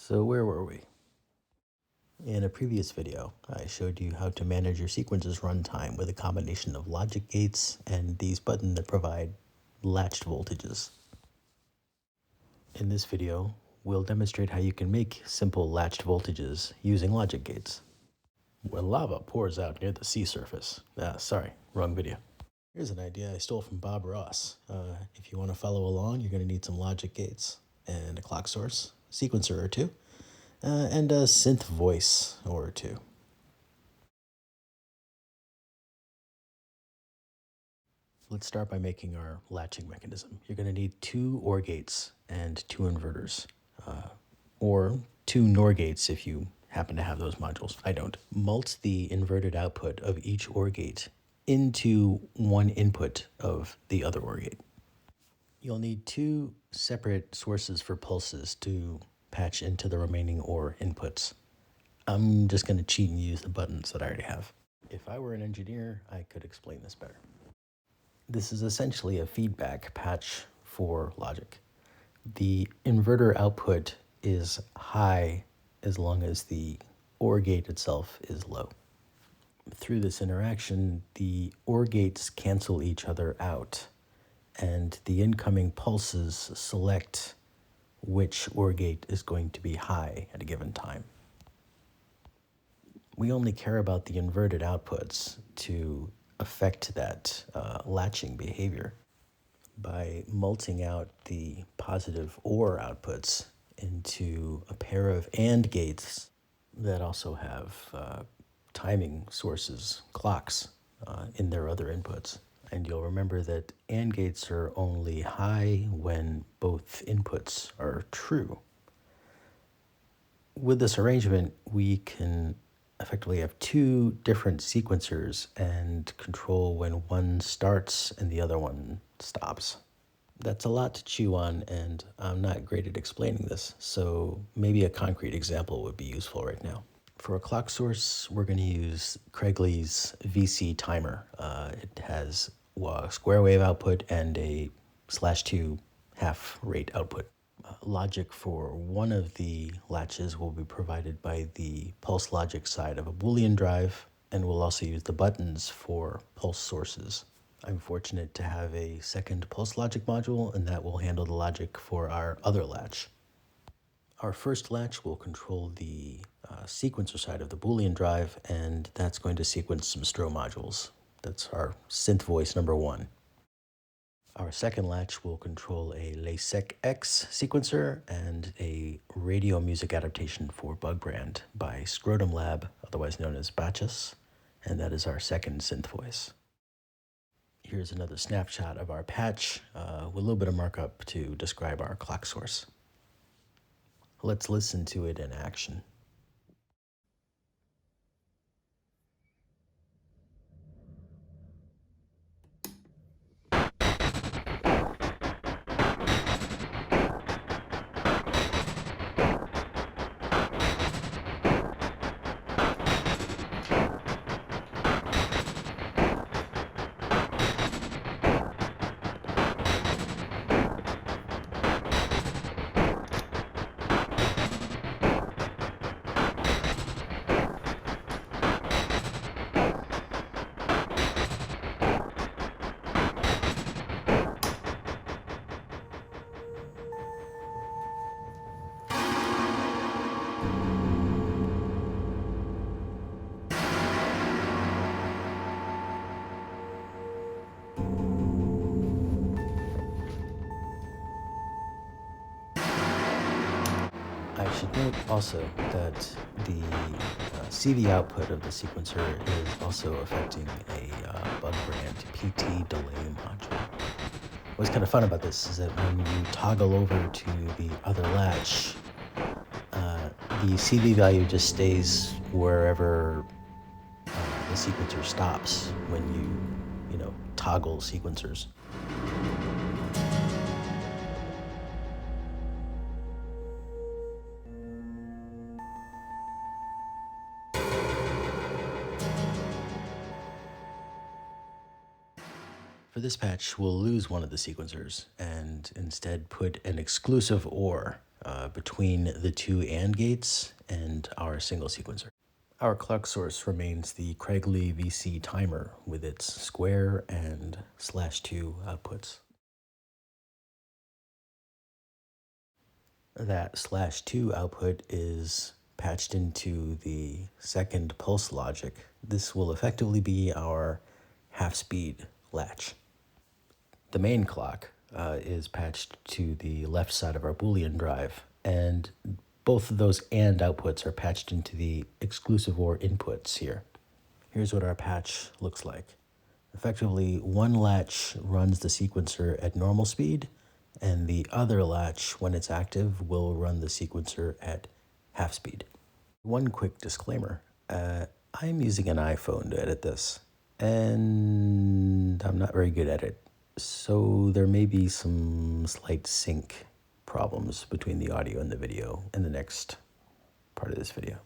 So where were we? In a previous video, I showed you how to manage your sequence's runtime with a combination of logic gates and these buttons that provide latched voltages. In this video, we'll demonstrate how you can make simple latched voltages using logic gates. When lava pours out near the sea surface. Sorry, wrong video. Here's an idea I stole from Bob Ross. If you want to follow along, you're going to need some logic gates and a clock source, sequencer or two, and a synth voice or two. Let's start by making our latching mechanism. You're going to need two OR gates and two inverters, or two NOR gates if you happen to have those modules. I don't. Mult the inverted output of each OR gate into one input of the other OR gate. You'll need two separate sources for pulses to patch into the remaining OR inputs. I'm just going to cheat and use the buttons that I already have. If I were an engineer, I could explain this better. This is essentially a feedback patch for logic. The inverter output is high as long as the OR gate itself is low. Through this interaction, the OR gates cancel each other out, and the incoming pulses select which OR gate is going to be high at a given time. We only care about the inverted outputs to affect that latching behavior. By multing out the positive OR outputs into a pair of AND gates that also have timing sources, clocks, in their other inputs. And you'll remember that AND gates are only high when both inputs are true. With this arrangement, we can effectively have two different sequencers and control when one starts and the other one stops. That's a lot to chew on, and I'm not great at explaining this, so maybe a concrete example would be useful right now. For a clock source, we're going to use Craigley's VC timer. It has a square wave output and a /2 half rate output. Logic for one of the latches will be provided by the pulse logic side of a Boolean drive, and we'll also use the buttons for pulse sources. I'm fortunate to have a second pulse logic module, and that will handle the logic for our other latch. Our first latch will control the sequencer side of the Boolean drive, and that's going to sequence some strobe modules. That's our synth voice number 1. Our second latch will control a LaSec-X sequencer and a radio music adaptation for Bug Brand by Scrotum Lab, otherwise known as Latches, and that is our second synth voice. Here's another snapshot of our patch with a little bit of markup to describe our clock source. Let's listen to it in action. I should note also that the CV output of the sequencer is also affecting a Bug Brand PT delay module. What's kind of fun about this is that when you toggle over to the other latch, the CV value just stays wherever the sequencer stops when you toggle sequencers. For this patch, we'll lose one of the sequencers and instead put an exclusive OR between the two AND gates and our single sequencer. Our clock source remains the Craigley VC timer with its square and /2 outputs. That /2 output is patched into the second pulse logic. This will effectively be our half-speed latch. The main clock is patched to the left side of our Boolean drive, and both of those AND outputs are patched into the exclusive OR inputs here. Here's what our patch looks like. Effectively, one latch runs the sequencer at normal speed, and the other latch, when it's active, will run the sequencer at half speed. One quick disclaimer. I'm using an iPhone to edit this, and I'm not very good at it. So there may be some slight sync problems between the audio and the video in the next part of this video.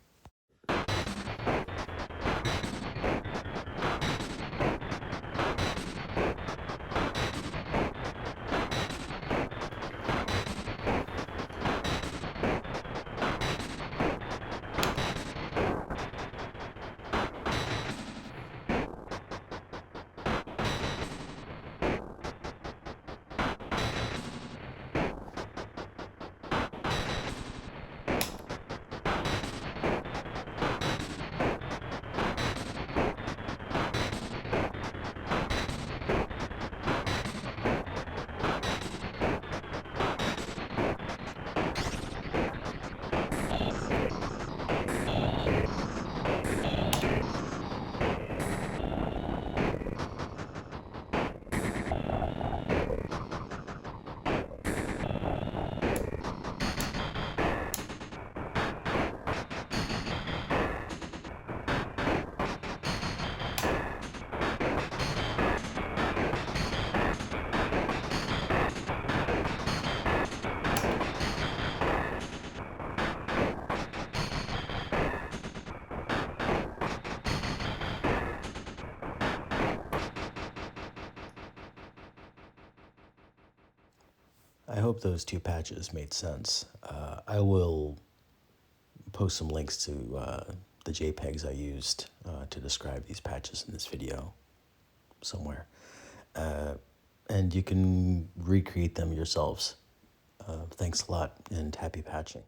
I hope those two patches made sense. I will post some links to the JPEGs I used to describe these patches in this video somewhere. And you can recreate them yourselves. Thanks a lot and happy patching.